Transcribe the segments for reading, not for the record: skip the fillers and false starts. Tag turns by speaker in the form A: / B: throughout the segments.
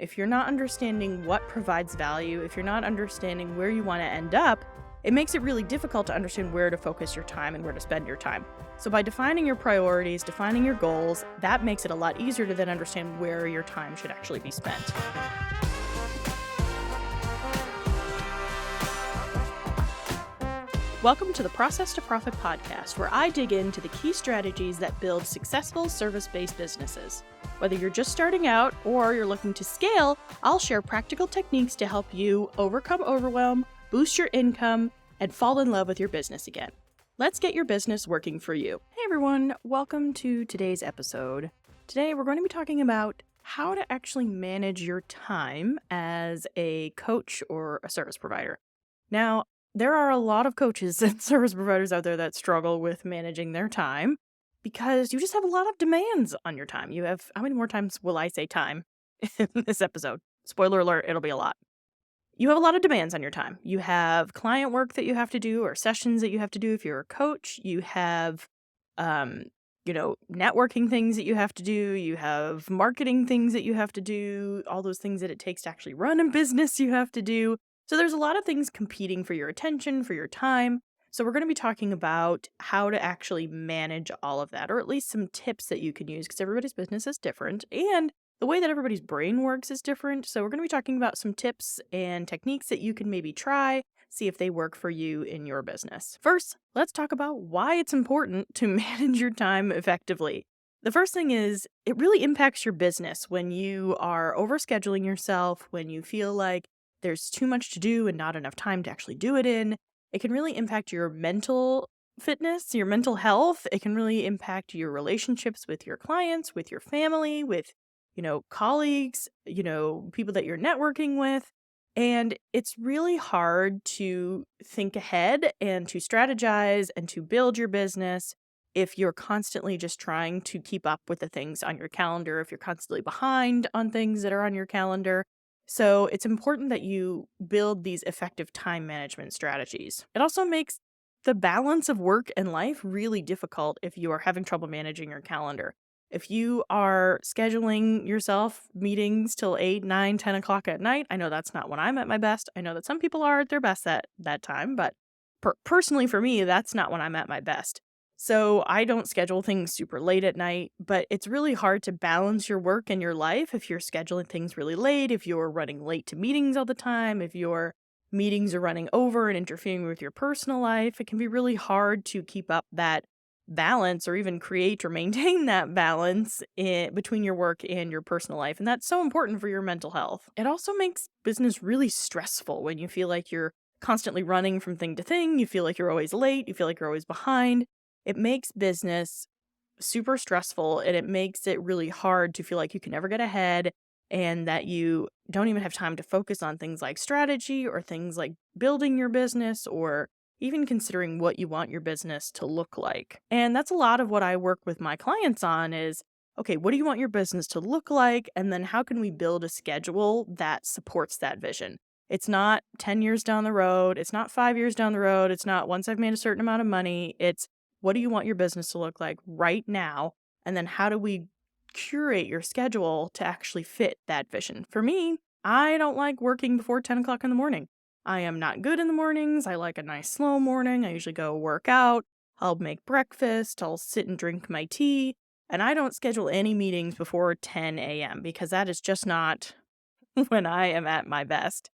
A: If you're not understanding what provides value, if you're not understanding where you want to end up, it makes it really difficult to understand where to focus your time and where to spend your time. So by defining your priorities, defining your goals, that makes it a lot easier to then understand where your time should actually be spent. Welcome to the Process to Profit podcast, where I dig into the key strategies that build successful service-based businesses. Whether you're just starting out or you're looking to scale, I'll share practical techniques to help you overcome overwhelm, boost your income, and fall in love with your business again. Let's get your business working for you. Hey everyone, welcome to today's episode. Today we're going to be talking about how to actually manage your time as a coach or a service provider. Now, there are a lot of coaches and service providers out there that struggle with managing their time because you just have a lot of demands on your time. You have, how many more times will I say time in this episode? Spoiler alert, it'll be a lot. You have a lot of demands on your time. You have client work that you have to do or sessions that you have to do if you're a coach. You have, networking things that you have to do. You have marketing things that you have to do. All those things that it takes to actually run a business you have to do. So there's a lot of things competing for your attention, for your time. So we're going to be talking about how to actually manage all of that, or at least some tips that you can use, because everybody's business is different and the way that everybody's brain works is different. So we're going to be talking about some tips and techniques that you can maybe try, see if they work for you in your business. First, let's talk about why it's important to manage your time effectively. The first thing is it really impacts your business when you are overscheduling yourself, when you feel like there's too much to do and not enough time to actually do it in. It can really impact your mental fitness, your mental health. It can really impact your relationships with your clients, with your family, with, colleagues, people that you're networking with. And it's really hard to think ahead and to strategize and to build your business if you're constantly just trying to keep up with the things on your calendar, if you're constantly behind on things that are on your calendar. So it's important that you build these effective time management strategies. It also makes the balance of work and life really difficult if you are having trouble managing your calendar. If you are scheduling yourself meetings till 8, 9, 10 o'clock at night, I know that's not when I'm at my best. I know that some people are at their best at that time, but personally for me, that's not when I'm at my best. So I don't schedule things super late at night, but it's really hard to balance your work and your life if you're scheduling things really late, if you're running late to meetings all the time, if your meetings are running over and interfering with your personal life. It can be really hard to keep up that balance or even create or maintain that balance between your work and your personal life. And that's so important for your mental health. It also makes business really stressful when you feel like you're constantly running from thing to thing. You feel like you're always late. You feel like you're always behind. It makes business super stressful, and it makes it really hard to feel like you can never get ahead and that you don't even have time to focus on things like strategy or things like building your business or even considering what you want your business to look like. And that's a lot of what I work with my clients on is, okay, what do you want your business to look like? And then how can we build a schedule that supports that vision? It's not 10 years down the road. It's not 5 years down the road. It's not once I've made a certain amount of money. It's what do you want your business to look like right now? And then how do we curate your schedule to actually fit that vision? For me, I don't like working before 10 o'clock in the morning. I am not good in the mornings. I like a nice slow morning. I usually go work out. I'll make breakfast. I'll sit and drink my tea. And I don't schedule any meetings before 10 a.m. because that is just not when I am at my best.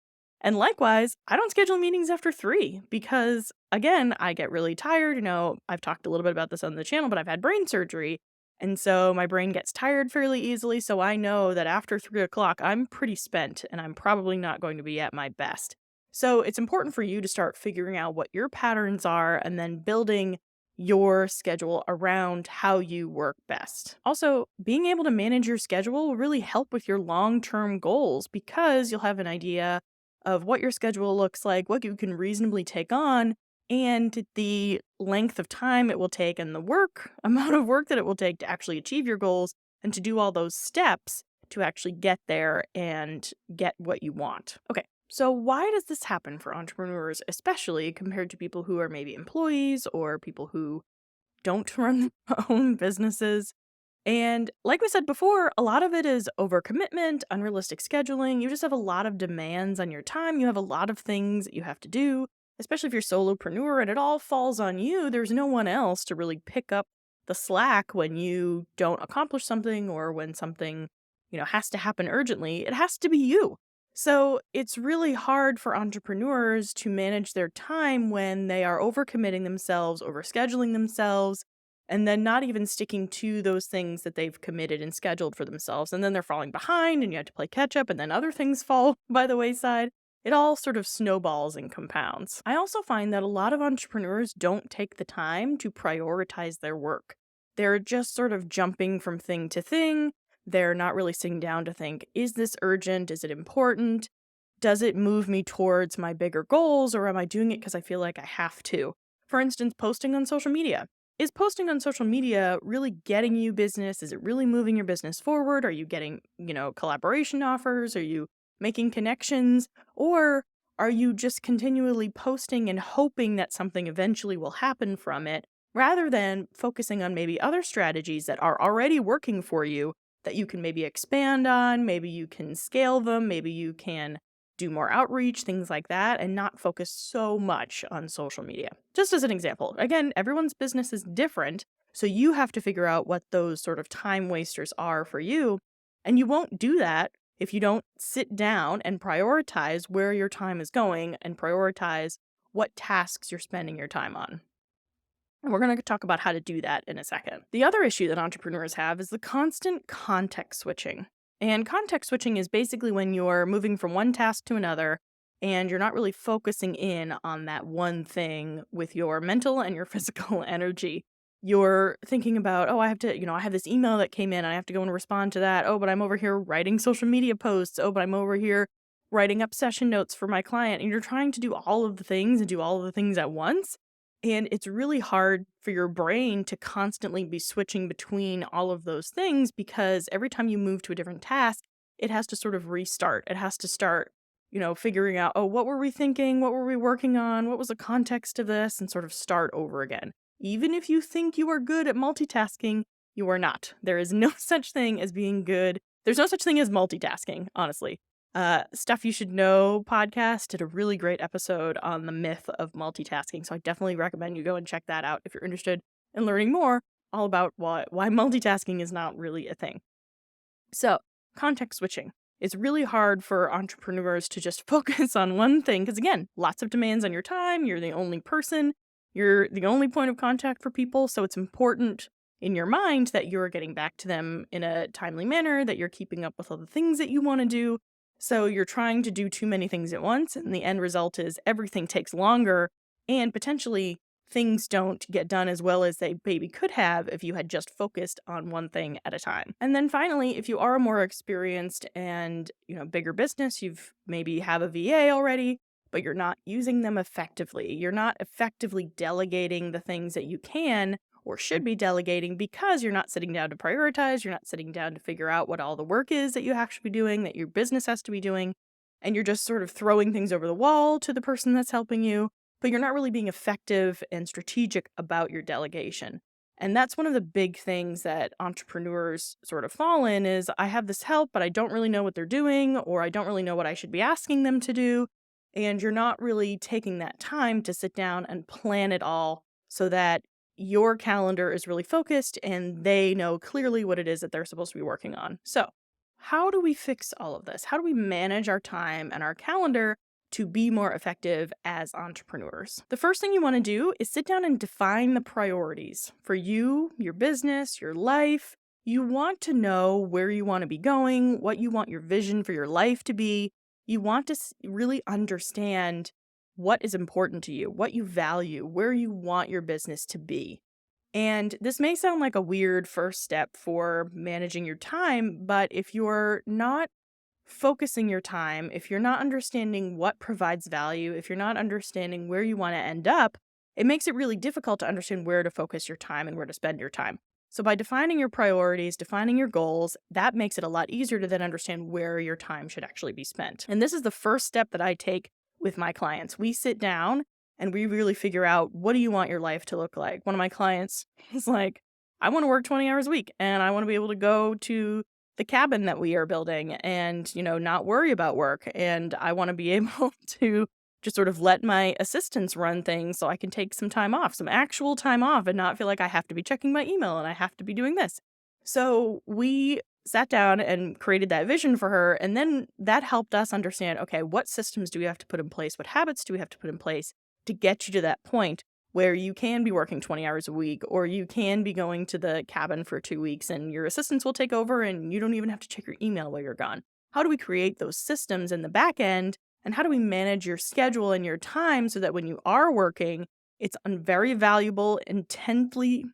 A: And likewise, I don't schedule meetings after 3 because, again, I get really tired. I've talked a little bit about this on the channel, but I've had brain surgery. And so my brain gets tired fairly easily. So I know that after 3 o'clock, I'm pretty spent and I'm probably not going to be at my best. So it's important for you to start figuring out what your patterns are and then building your schedule around how you work best. Also, being able to manage your schedule will really help with your long-term goals because you'll have an idea of what your schedule looks like, what you can reasonably take on, and the length of time it will take and the amount of work that it will take to actually achieve your goals and to do all those steps to actually get there and get what you want. Okay, so why does this happen for entrepreneurs, especially compared to people who are maybe employees or people who don't run their own businesses? And like we said before, a lot of it is overcommitment, unrealistic scheduling. You just have a lot of demands on your time. You have a lot of things that you have to do, especially if you're solopreneur and it all falls on you. There's no one else to really pick up the slack when you don't accomplish something or when something, has to happen urgently. It has to be you. So it's really hard for entrepreneurs to manage their time when they are overcommitting themselves, overscheduling themselves, and then not even sticking to those things that they've committed and scheduled for themselves. And then they're falling behind and you have to play catch up, and then other things fall by the wayside. It all sort of snowballs and compounds. I also find that a lot of entrepreneurs don't take the time to prioritize their work. They're just sort of jumping from thing to thing. They're not really sitting down to think, is this urgent? Is it important? Does it move me towards my bigger goals, or am I doing it because I feel like I have to? For instance, posting on social media. Is posting on social media really getting you business? Is it really moving your business forward? Are you getting, collaboration offers? Are you making connections? Or are you just continually posting and hoping that something eventually will happen from it, rather than focusing on maybe other strategies that are already working for you that you can maybe expand on? Maybe you can scale them, maybe you can do more outreach, things like that, and not focus so much on social media. Just as an example, again, everyone's business is different, so you have to figure out what those sort of time wasters are for you, and you won't do that if you don't sit down and prioritize where your time is going and prioritize what tasks you're spending your time on. And we're going to talk about how to do that in a second. The other issue that entrepreneurs have is the constant context switching. And context switching is basically when you're moving from one task to another and you're not really focusing in on that one thing with your mental and your physical energy. You're thinking about, oh, I have to, I have this email that came in, I have to go and respond to that. Oh, but I'm over here writing social media posts. Oh, but I'm over here writing up session notes for my client. And you're trying to do all of the things and do all of the things at once. And it's really hard for your brain to constantly be switching between all of those things, because every time you move to a different task, it has to sort of restart. It has to start, figuring out, oh, what were we thinking? What were we working on? What was the context of this? And sort of start over again. Even if you think you are good at multitasking, you are not. There is no such thing as being good. There's no such thing as multitasking, honestly. Stuff You Should Know podcast did a really great episode on the myth of multitasking, so I definitely recommend you go and check that out if you're interested in learning more all about why multitasking is not really a thing. So, context switching. It's really hard for entrepreneurs to just focus on one thing because, again, lots of demands on your time. You're the only person. You're the only point of contact for people, so it's important in your mind that you're getting back to them in a timely manner, that you're keeping up with all the things that you want to do. So you're trying to do too many things at once, and the end result is everything takes longer, and potentially things don't get done as well as they maybe could have if you had just focused on one thing at a time. And then finally, if you are a more experienced and, bigger business, you've maybe have a VA already, but you're not using them effectively. You're not effectively delegating the things that you can or should be delegating because you're not sitting down to prioritize, you're not sitting down to figure out what all the work is that you have to be doing, that your business has to be doing, and you're just sort of throwing things over the wall to the person that's helping you, but you're not really being effective and strategic about your delegation. And that's one of the big things that entrepreneurs sort of fall in is, I have this help, but I don't really know what they're doing, or I don't really know what I should be asking them to do. And you're not really taking that time to sit down and plan it all so that your calendar is really focused and they know clearly what it is that they're supposed to be working on. So, how do we fix all of this? How do we manage our time and our calendar to be more effective as entrepreneurs? The first thing you want to do is sit down and define the priorities for you, your business, your life. You want to know where you want to be going, what you want your vision for your life to be. You want to really understand what is important to you, what you value, where you want your business to be. And this may sound like a weird first step for managing your time, but if you're not focusing your time, if you're not understanding what provides value, if you're not understanding where you want to end up, it makes it really difficult to understand where to focus your time and where to spend your time. So by defining your priorities, defining your goals, that makes it a lot easier to then understand where your time should actually be spent. And this is the first step that I take with my clients. We sit down and we really figure out, what do you want your life to look like? One of my clients is like, I want to work 20 hours a week and I want to be able to go to the cabin that we are building and, not worry about work. And I want to be able to just sort of let my assistants run things so I can take some time off, some actual time off, and not feel like I have to be checking my email and I have to be doing this. So we sat down and created that vision for her. And then that helped us understand, okay, what systems do we have to put in place? What habits do we have to put in place to get you to that point where you can be working 20 hours a week, or you can be going to the cabin for 2 weeks and your assistants will take over and you don't even have to check your email while you're gone? How do we create those systems in the back end? And how do we manage your schedule and your time so that when you are working, it's on very valuable, intently,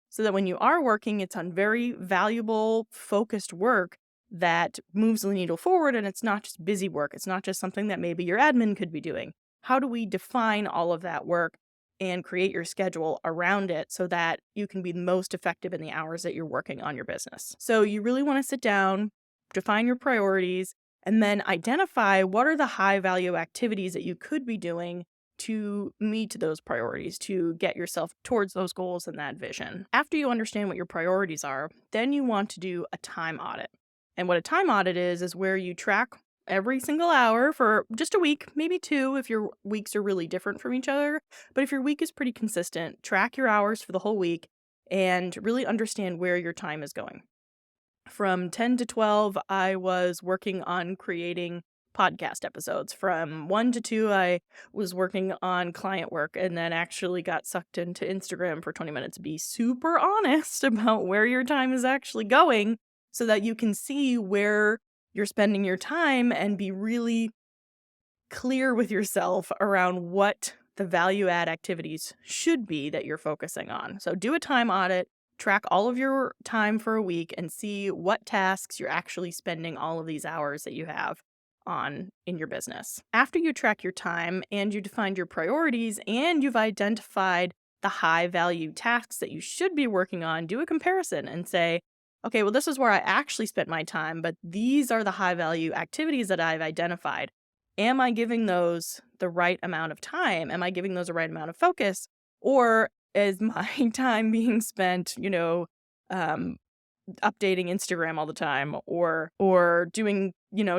A: so that when you are working, it's on very valuable, focused work that moves the needle forward, and it's not just busy work. It's not just something that maybe your admin could be doing. How do we define all of that work and create your schedule around it so that you can be the most effective in the hours that you're working on your business? So you really want to sit down, define your priorities, and then identify what are the high value activities that you could be doing to meet those priorities, to get yourself towards those goals and that vision. After you understand what your priorities are, then you want to do a time audit. And what a time audit is where you track every single hour for just a week, maybe 2 if your weeks are really different from each other. But if your week is pretty consistent, track your hours for the whole week and really understand where your time is going. From 10 to 12, I was working on creating podcast episodes. From 1 to 2, I was working on client work and then actually got sucked into Instagram for 20 minutes. Be super honest about where your time is actually going so that you can see where you're spending your time and be really clear with yourself around what the value add activities should be that you're focusing on. So do a time audit, track all of your time for a week and see what tasks you're actually spending all of these hours that you have on in your business. After you track your time and you defined your priorities and you've identified the high value tasks that you should be working on, do a comparison and say, okay, well, this is where I actually spent my time, but these are the high value activities that I've identified. Am I giving those the right amount of time? Am I giving those the right amount of focus? Or is my time being spent, updating Instagram all the time or doing,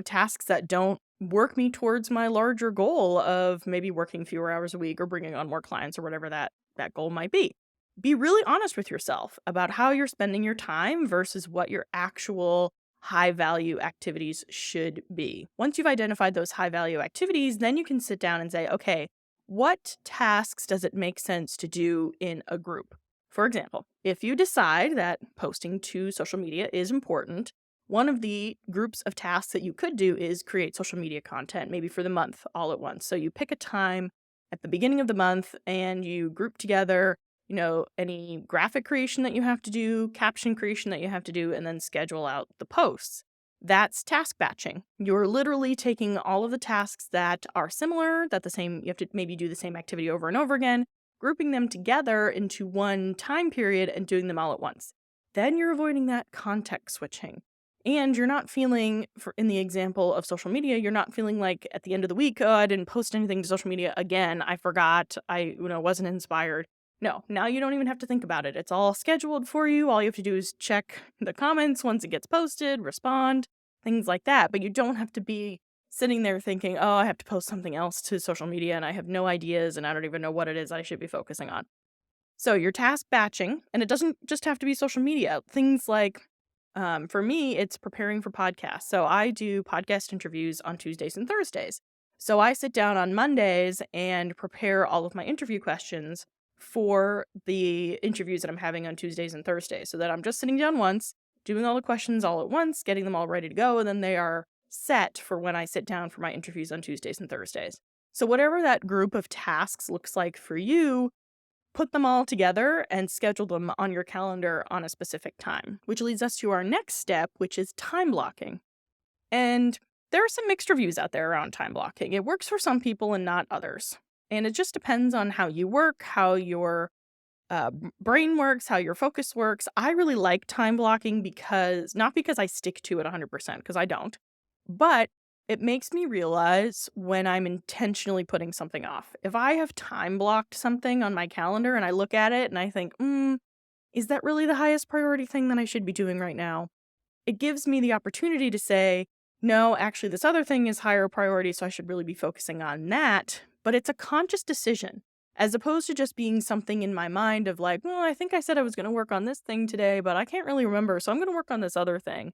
A: tasks that don't work me towards my larger goal of maybe working fewer hours a week or bringing on more clients or whatever that goal might be. Be really honest with yourself about how you're spending your time versus what your actual high value activities should be. Once you've identified those high value activities, then you can sit down and say, okay, what tasks does it make sense to do in a group? For example, if you decide that posting to social media is important, one of the groups of tasks that you could do is create social media content, maybe for the month all at once. So you pick a time at the beginning of the month and you group together, any graphic creation that you have to do, caption creation that you have to do, and then schedule out the posts. That's task batching. You're literally taking all of the tasks that are similar, you have to maybe do the same activity over and over again, grouping them together into one time period and doing them all at once. Then you're avoiding that context switching. And you're not feeling, in the example of social media, you're not feeling like at the end of the week, oh, I didn't post anything to social media again. I forgot. I wasn't inspired. No, now you don't even have to think about it. It's all scheduled for you. All you have to do is check the comments once it gets posted, respond, things like that. But you don't have to be sitting there thinking, oh, I have to post something else to social media and I have no ideas and I don't even know what it is I should be focusing on. So you're task batching, and it doesn't just have to be social media. Things like, for me, it's preparing for podcasts. So I do podcast interviews on Tuesdays and Thursdays. So I sit down on Mondays and prepare all of my interview questions for the interviews that I'm having on Tuesdays and Thursdays, so that I'm just sitting down once, doing all the questions all at once, getting them all ready to go, and then they are set for when I sit down for my interviews on Tuesdays and Thursdays. So whatever that group of tasks looks like for you, put them all together and schedule them on your calendar on a specific time, which leads us to our next step, which is time blocking. And there are some mixed reviews out there around time blocking. It works for some people and not others. And it just depends on how you work, how your brain works, how your focus works. I really like time blocking not because I stick to it 100%, because I don't, but it makes me realize when I'm intentionally putting something off. If I have time blocked something on my calendar and I look at it and I think, is that really the highest priority thing that I should be doing right now? It gives me the opportunity to say, no, actually, this other thing is higher priority, so I should really be focusing on that. But it's a conscious decision, as opposed to just being something in my mind of like, well, I think I said I was going to work on this thing today, but I can't really remember, so I'm going to work on this other thing.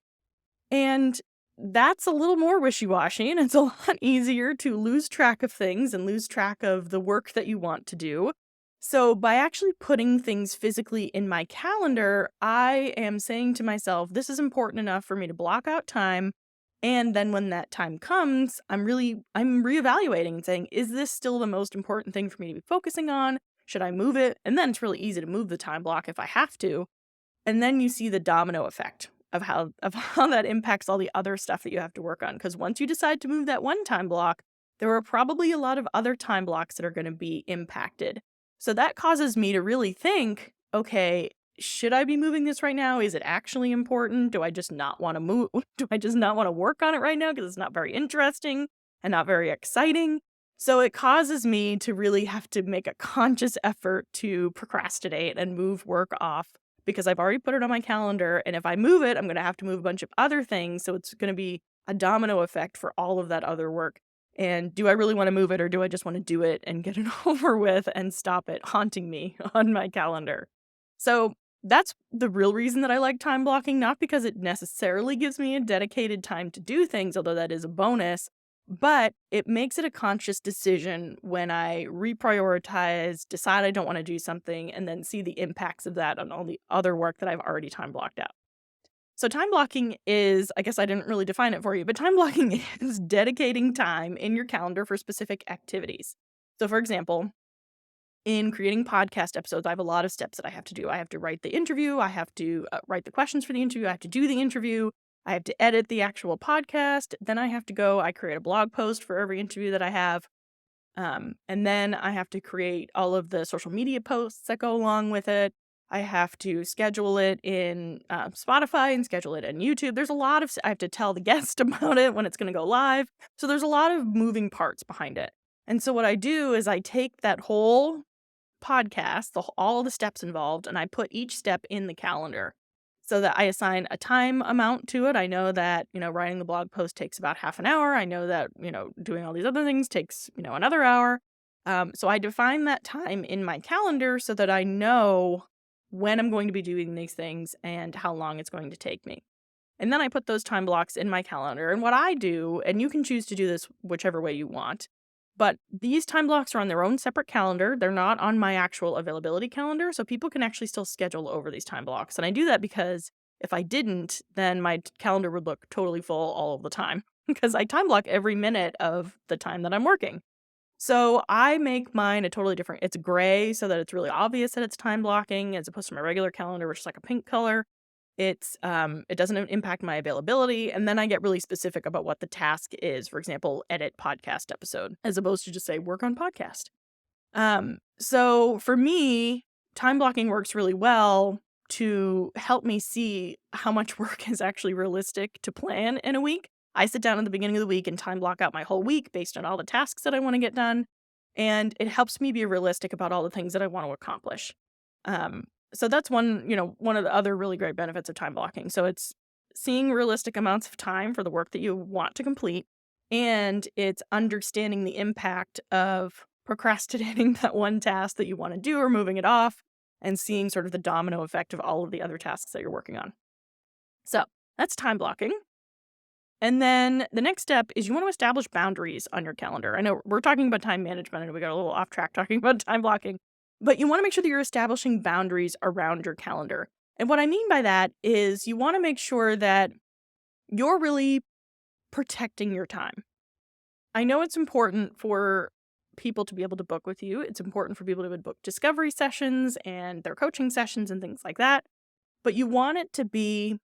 A: And that's a little more wishy-washy, and it's a lot easier to lose track of things and lose track of the work that you want to do. So by actually putting things physically in my calendar, I am saying to myself, this is important enough for me to block out time. And then when that time comes, I'm reevaluating and saying, is this still the most important thing for me to be focusing on? Should I move it? And then it's really easy to move the time block if I have to. And then you see the domino effect of how that impacts all the other stuff that you have to work on. Because once you decide to move that one time block, there are probably a lot of other time blocks that are going to be impacted. So that causes me to really think, okay, should I be moving this right now? Is it actually important? Do I just not want to move? Do I just not want to work on it right now because it's not very interesting and not very exciting? So it causes me to really have to make a conscious effort to procrastinate and move work off because I've already put it on my calendar. And if I move it, I'm going to have to move a bunch of other things. So it's going to be a domino effect for all of that other work. And do I really want to move it, or do I just want to do it and get it over with and stop it haunting me on my calendar? So that's the real reason that I like time blocking, not because it necessarily gives me a dedicated time to do things, although that is a bonus, but it makes it a conscious decision when I reprioritize, decide I don't want to do something, and then see the impacts of that on all the other work that I've already time blocked out. So time blocking is, I guess I didn't really define it for you, but time blocking is dedicating time in your calendar for specific activities. So for example, in creating podcast episodes, I have a lot of steps that I have to do. I have to write the interview. I have to write the questions for the interview. I have to do the interview. I have to edit the actual podcast. Then I create a blog post for every interview that I have. And then I have to create all of the social media posts that go along with it. I have to schedule it in Spotify and schedule it in YouTube. There's a lot of, I have to tell the guest about it when it's going to go live. So there's a lot of moving parts behind it. And so what I do is I take that whole podcast, all the steps involved, and I put each step in the calendar so that I assign a time amount to it. I know that, writing the blog post takes about half an hour. I know that, doing all these other things takes, another hour. So I define that time in my calendar so that I know when I'm going to be doing these things and how long it's going to take me. And then I put those time blocks in my calendar. And what I do, and you can choose to do this whichever way you want, but these time blocks are on their own separate calendar. They're not on my actual availability calendar, so people can actually still schedule over these time blocks. And I do that because if I didn't, then my calendar would look totally full all of the time because I time block every minute of the time that I'm working. So I make mine a totally different, it's gray so that it's really obvious that it's time blocking as opposed to my regular calendar, which is like a pink color. It doesn't impact my availability. And then I get really specific about what the task is. For example, edit podcast episode, as opposed to just say work on podcast. So for me, time blocking works really well to help me see how much work is actually realistic to plan in a week. I sit down at the beginning of the week and time block out my whole week based on all the tasks that I want to get done. And it helps me be realistic about all the things that I want to accomplish. So that's one of the other really great benefits of time blocking. So it's seeing realistic amounts of time for the work that you want to complete, and it's understanding the impact of procrastinating that one task that you want to do or moving it off, and seeing sort of the domino effect of all of the other tasks that you're working on. So that's time blocking. And then the next step is you want to establish boundaries on your calendar. I know we're talking about time management and we got a little off track talking about time blocking. But you want to make sure that you're establishing boundaries around your calendar. And what I mean by that is you want to make sure that you're really protecting your time. I know it's important for people to be able to book with you. It's important for people to book discovery sessions and their coaching sessions and things like that. But you want it to be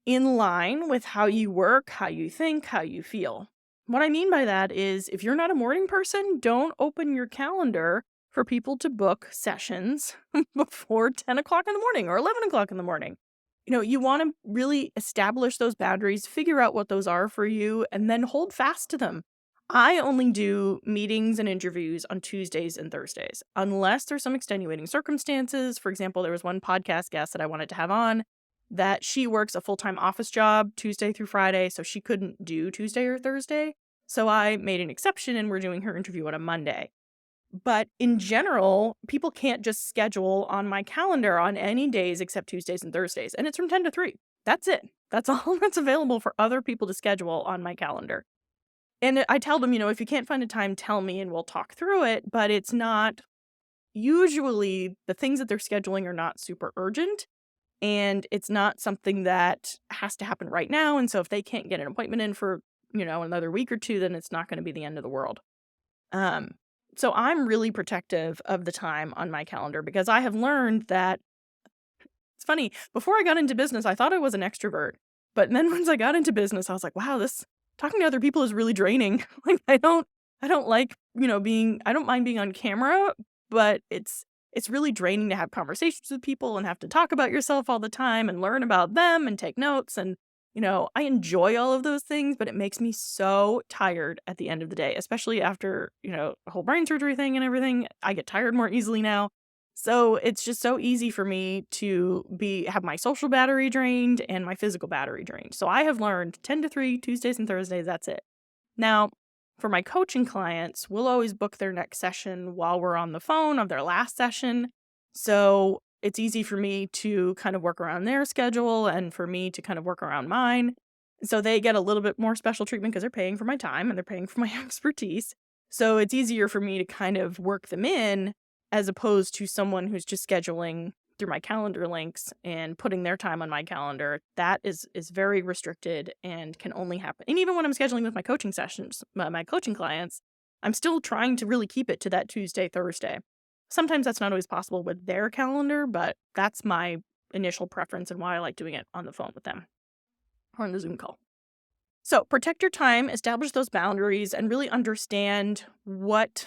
A: in line with how you work, how you think, how you feel. What I mean by that is if you're not a morning person, don't open your calendar for people to book sessions before 10 o'clock in the morning or 11 o'clock in the morning. You want to really establish those boundaries, figure out what those are for you, and then hold fast to them. I only do meetings and interviews on Tuesdays and Thursdays, unless there's some extenuating circumstances. For example, there was one podcast guest that I wanted to have on that she works a full-time office job Tuesday through Friday, so she couldn't do Tuesday or Thursday. So I made an exception and we're doing her interview on a Monday. But in general, people can't just schedule on my calendar on any days except Tuesdays and Thursdays, and it's from 10 to 3. That's it. That's all that's available for other people to schedule on my calendar. And I tell them, if you can't find a time, tell me and we'll talk through it, but it's not usually the things that they're scheduling are not super urgent, and it's not something that has to happen right now, and so if they can't get an appointment in for, another week or two, then it's not gonna be the end of the world. Um, so I'm really protective of the time on my calendar because I have learned that it's funny, before I got into business, I thought I was an extrovert, but then once I got into business, I was like, "Wow, this talking to other people is really draining." Like, I don't like, I don't mind being on camera, but it's really draining to have conversations with people and have to talk about yourself all the time and learn about them and take notes and, I enjoy all of those things, but it makes me so tired at the end of the day, especially after, a whole brain surgery thing and everything. I get tired more easily now. So it's just so easy for me to have my social battery drained and my physical battery drained. So I have learned 10 to 3, Tuesdays and Thursdays, that's it. Now, for my coaching clients, we'll always book their next session while we're on the phone of their last session. So it's easy for me to kind of work around their schedule and for me to kind of work around mine. So they get a little bit more special treatment because they're paying for my time and they're paying for my expertise. So it's easier for me to kind of work them in as opposed to someone who's just scheduling through my calendar links and putting their time on my calendar. That is very restricted and can only happen. And even when I'm scheduling with my coaching sessions, my coaching clients, I'm still trying to really keep it to that Tuesday, Thursday. Sometimes that's not always possible with their calendar, but that's my initial preference and why I like doing it on the phone with them or on the Zoom call. So protect your time, establish those boundaries, and really understand what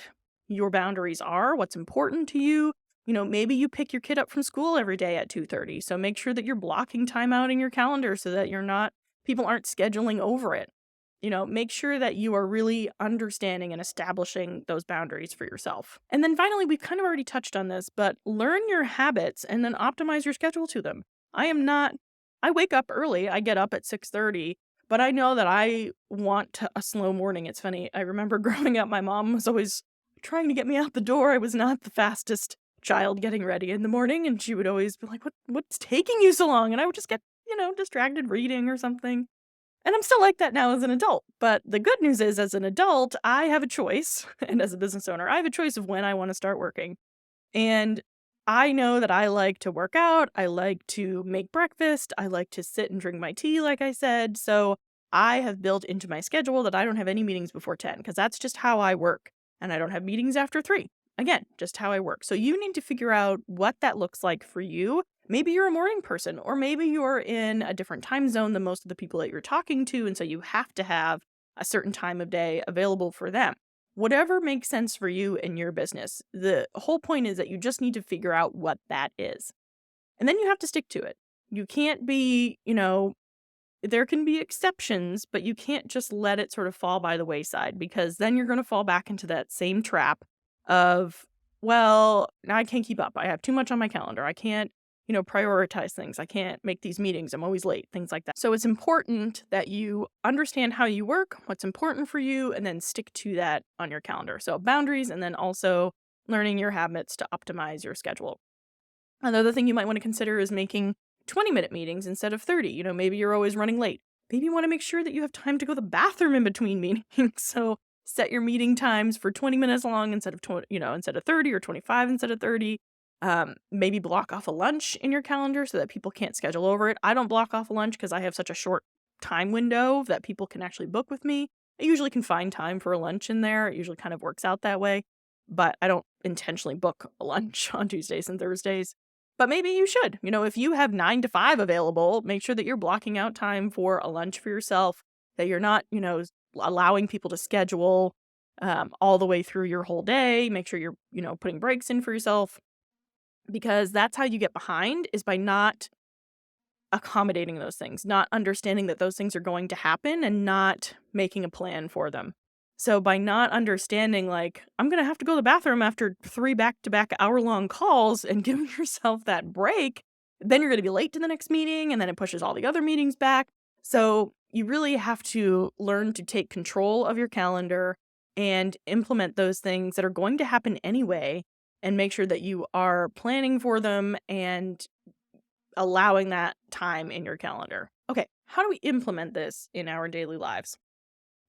A: your boundaries are, what's important to you. Maybe you pick your kid up from school every day at 2:30. So make sure that you're blocking time out in your calendar so that people aren't scheduling over it. Make sure that you are really understanding and establishing those boundaries for yourself. And then finally, we've kind of already touched on this, but learn your habits and then optimize your schedule to them. I wake up early. I get up at 6:30. But I know that I want a slow morning. It's funny. I remember growing up, my mom was always trying to get me out the door. I was not the fastest child getting ready in the morning, and she would always be like, "What's taking you so long?" And I would just get, distracted reading or something. And I'm still like that now as an adult. But the good news is, as an adult, I have a choice, and as a business owner, I have a choice of when I want to start working. And I know that I like to work out, I like to make breakfast, I like to sit and drink my tea, like I said. So I have built into my schedule that I don't have any meetings before 10 because that's just how I work. And I don't have meetings after 3. Again, just how I work. So you need to figure out what that looks like for you. Maybe you're a morning person, or maybe you're in a different time zone than most of the people that you're talking to. And so you have to have a certain time of day available for them. Whatever makes sense for you and your business. The whole point is that you just need to figure out what that is. And then you have to stick to it. You can't be, there can be exceptions, but you can't just let it sort of fall by the wayside because then you're going to fall back into that same trap of, well, I can't keep up. I have too much on my calendar. I can't, prioritize things. I can't make these meetings. I'm always late, things like that. So it's important that you understand how you work, what's important for you, and then stick to that on your calendar. So boundaries, and then also learning your habits to optimize your schedule. Another thing you might want to consider is making 20-minute meetings instead of 30. Maybe you're always running late. Maybe you want to make sure that you have time to go to the bathroom in between meetings. So set your meeting times for 20 minutes long instead of 30, or 25 instead of 30. Maybe block off a lunch in your calendar so that people can't schedule over it. I don't block off a lunch because I have such a short time window that people can actually book with me. I usually can find time for a lunch in there. It usually kind of works out that way, but I don't intentionally book a lunch on Tuesdays and Thursdays. But maybe you should. If you have 9 to 5 available, make sure that you're blocking out time for a lunch for yourself, that you're not, allowing people to schedule all the way through your whole day. Make sure you're, putting breaks in for yourself. Because that's how you get behind, is by not accommodating those things, not understanding that those things are going to happen and not making a plan for them. So by not understanding, like, I'm going to have to go to the bathroom after 3 back-to-back hour-long calls and giving yourself that break, then you're going to be late to the next meeting, and then it pushes all the other meetings back. So you really have to learn to take control of your calendar and implement those things that are going to happen anyway, and make sure that you are planning for them and allowing that time in your calendar. Okay, how do we implement this in our daily lives?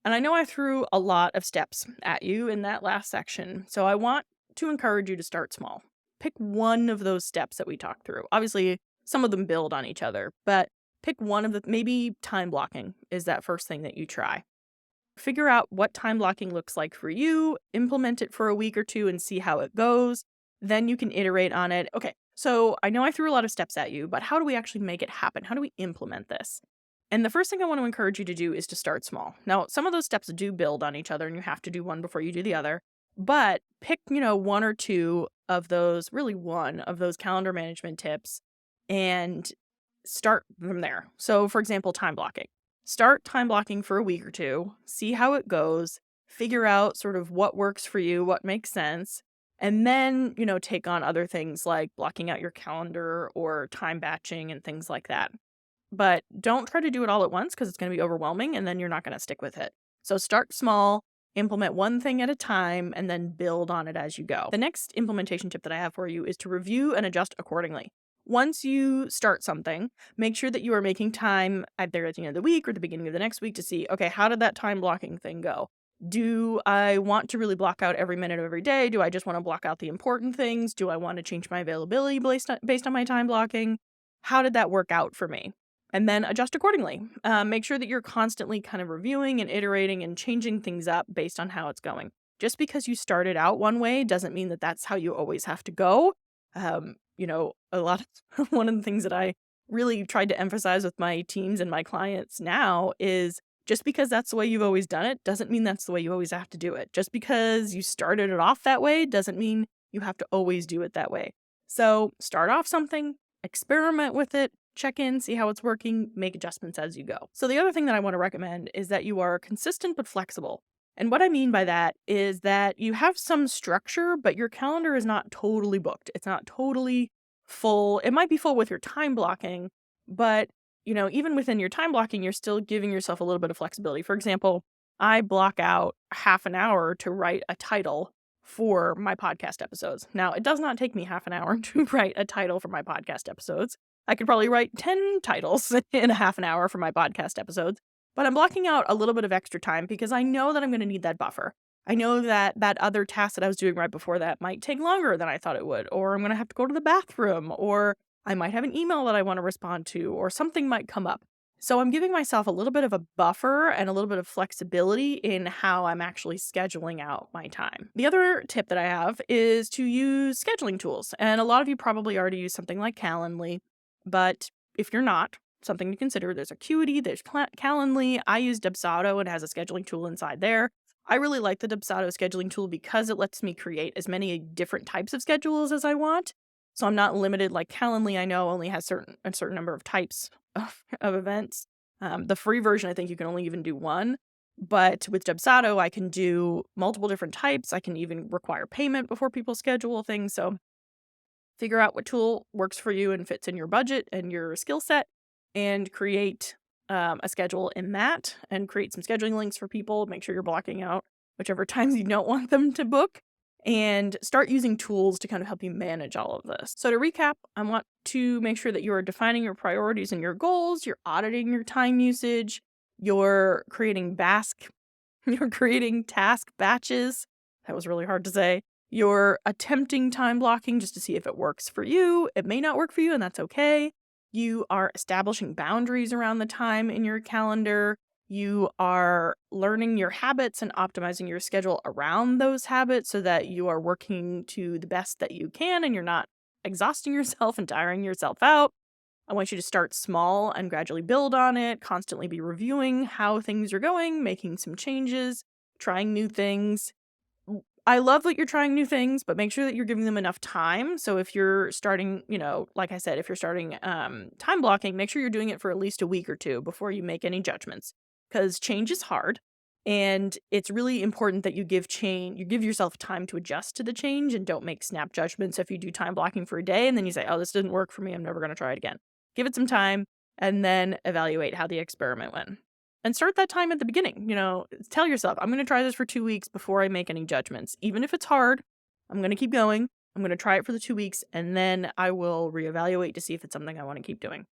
A: And I know I threw a lot of steps at you in that last section, so I want to encourage you to start small. Pick one of those steps that we talked through. Obviously, some of them build on each other, but pick one of the, maybe time blocking is that first thing that you try. Figure out what time blocking looks like for you, implement it for a week or two and see how it goes. Then you can iterate on it. Okay, so I know I threw a lot of steps at you, but how do we actually make it happen? How do we implement this? And the first thing I want to encourage you to do is to start small. Now, some of those steps do build on each other and you have to do one before you do the other, but pick, one or two of those, really one of those calendar management tips and start from there. So, for example, time blocking. Start time blocking for a week or two, see how it goes, figure out sort of what works for you, what makes sense, and then, take on other things like blocking out your calendar or time batching and things like that. But don't try to do it all at once because it's going to be overwhelming and then you're not going to stick with it. So start small, implement one thing at a time, and then build on it as you go. The next implementation tip that I have for you is to review and adjust accordingly. Once you start something, make sure that you are making time either at the end of the week or the beginning of the next week to see, okay, how did that time blocking thing go? Do I want to really block out every minute of every day? Do I just want to block out the important things? Do I want to change my availability based on my time blocking? How did that work out for me? And then adjust accordingly. Make sure that you're constantly kind of reviewing and iterating and changing things up based on how it's going. Just because you started out one way doesn't mean that that's how you always have to go. A lot of one of the things that I really tried to emphasize with my teams and my clients now is just because that's the way you've always done it doesn't mean that's the way you always have to do it. Just because you started it off that way doesn't mean you have to always do it that way. So start off something, experiment with it, check in, see how it's working, make adjustments as you go. So the other thing that I want to recommend is that you are consistent but flexible. And what I mean by that is that you have some structure, but your calendar is not totally booked. It's not totally full. It might be full with your time blocking, but even within your time blocking, you're still giving yourself a little bit of flexibility. For example, I block out half an hour to write a title for my podcast episodes. Now, it does not take me half an hour to write a title for my podcast episodes. I could probably write 10 titles in a half an hour for my podcast episodes, but I'm blocking out a little bit of extra time because I know that I'm going to need that buffer. I know that that other task that I was doing right before that might take longer than I thought it would, or I'm going to have to go to the bathroom, or I might have an email that I want to respond to, or something might come up. So I'm giving myself a little bit of a buffer and a little bit of flexibility in how I'm actually scheduling out my time. The other tip that I have is to use scheduling tools. And a lot of you probably already use something like Calendly, but if you're not, something to consider, there's Acuity, there's Calendly. I use Dubsado and it has a scheduling tool inside there. I really like the Dubsado scheduling tool because it lets me create as many different types of schedules as I want. So I'm not limited, like Calendly, I know only has a certain number of types of events. The free version, I think you can only even do one. But with Dubsado, I can do multiple different types. I can even require payment before people schedule things. So figure out what tool works for you and fits in your budget and your skill set, and create a schedule in that, and create some scheduling links for people. Make sure you're blocking out whichever times you don't want them to book, and start using tools to kind of help you manage all of this. So to recap, I want to make sure that you are defining your priorities and your goals, you're auditing your time usage, you're creating task batches. That was really hard to say. You're attempting time blocking just to see if it works for you. It may not work for you, and that's okay. You are establishing boundaries around the time in your calendar. You are learning your habits and optimizing your schedule around those habits so that you are working to the best that you can and you're not exhausting yourself and tiring yourself out. I want you to start small and gradually build on it, constantly be reviewing how things are going, making some changes, trying new things. I love that you're trying new things, but make sure that you're giving them enough time. So if you're starting, like I said, if you're starting time blocking, make sure you're doing it for at least a week or two before you make any judgments, because change is hard. And it's really important that you give yourself time to adjust to the change and don't make snap judgments if you do time blocking for a day and then you say, oh, this didn't work for me, I'm never going to try it again. Give it some time and then evaluate how the experiment went. And start that time at the beginning. Tell yourself, I'm going to try this for 2 weeks before I make any judgments. Even if it's hard, I'm going to keep going. I'm going to try it for the 2 weeks and then I will reevaluate to see if it's something I want to keep doing.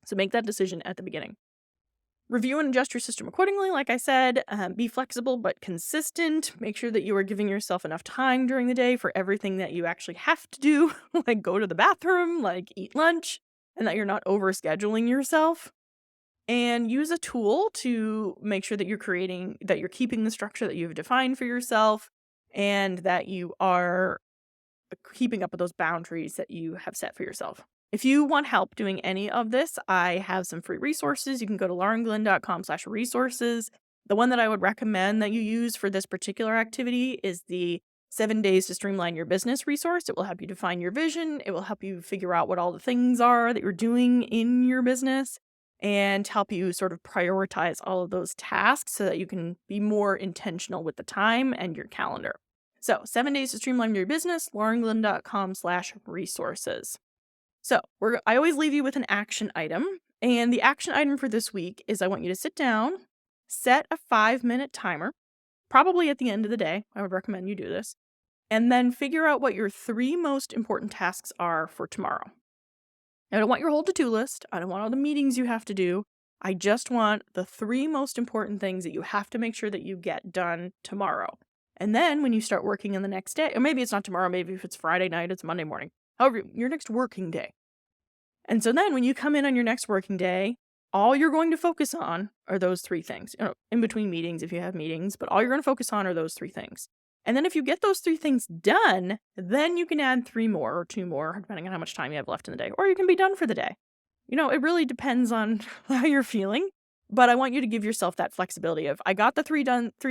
A: So make that decision at the beginning. Review and adjust your system accordingly. Like I said, be flexible but consistent. Make sure that you are giving yourself enough time during the day for everything that you actually have to do, like go to the bathroom, like eat lunch, and that you're not overscheduling yourself. And use a tool to make sure that you're keeping the structure that you've defined for yourself and that you are keeping up with those boundaries that you have set for yourself. If you want help doing any of this, I have some free resources. You can go to laurenglynn.com/resources. The one that I would recommend that you use for this particular activity is the 7 Days to Streamline Your Business resource. It will help you define your vision. It will help you figure out what all the things are that you're doing in your business and help you sort of prioritize all of those tasks so that you can be more intentional with the time and your calendar. So 7 Days to Streamline Your Business, laurenglynn.com/resources. So I always leave you with an action item. And the action item for this week is I want you to sit down, set a 5-minute timer, probably at the end of the day. I would recommend you do this. And then figure out what your 3 most important tasks are for tomorrow. I don't want your whole to-do list. I don't want all the meetings you have to do. I just want the 3 most important things that you have to make sure that you get done tomorrow. And then when you start working on the next day, or maybe it's not tomorrow, maybe if it's Friday night, it's Monday morning. However, your next working day. And so then when you come in on your next working day, all you're going to focus on are those 3 things. In between meetings, if you have meetings, but all you're going to focus on are those 3 things. And then if you get those 3 things done, then you can add 3 more or 2 more, depending on how much time you have left in the day. Or you can be done for the day. It really depends on how you're feeling. But I want you to give yourself that flexibility of, I got the 3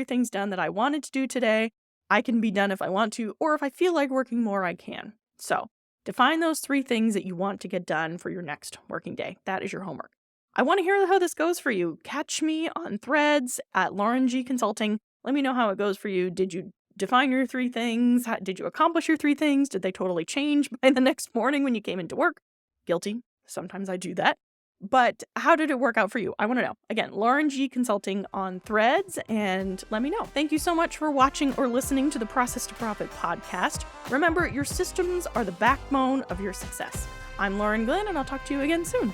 A: things done that I wanted to do today. I can be done if I want to, or if I feel like working more, I can. So define those 3 things that you want to get done for your next working day. That is your homework. I want to hear how this goes for you. Catch me on Threads at Lauren G Consulting. Let me know how it goes for you. Did you define your 3 things? Did you accomplish your 3 things? Did they totally change by the next morning when you came into work? Guilty. Sometimes I do that. But how did it work out for you? I want to know. Again, Lauren G Consulting on Threads, and let me know. Thank you so much for watching or listening to the Process to Profit podcast. Remember, your systems are the backbone of your success. I'm Lauren Glynn, and I'll talk to you again soon.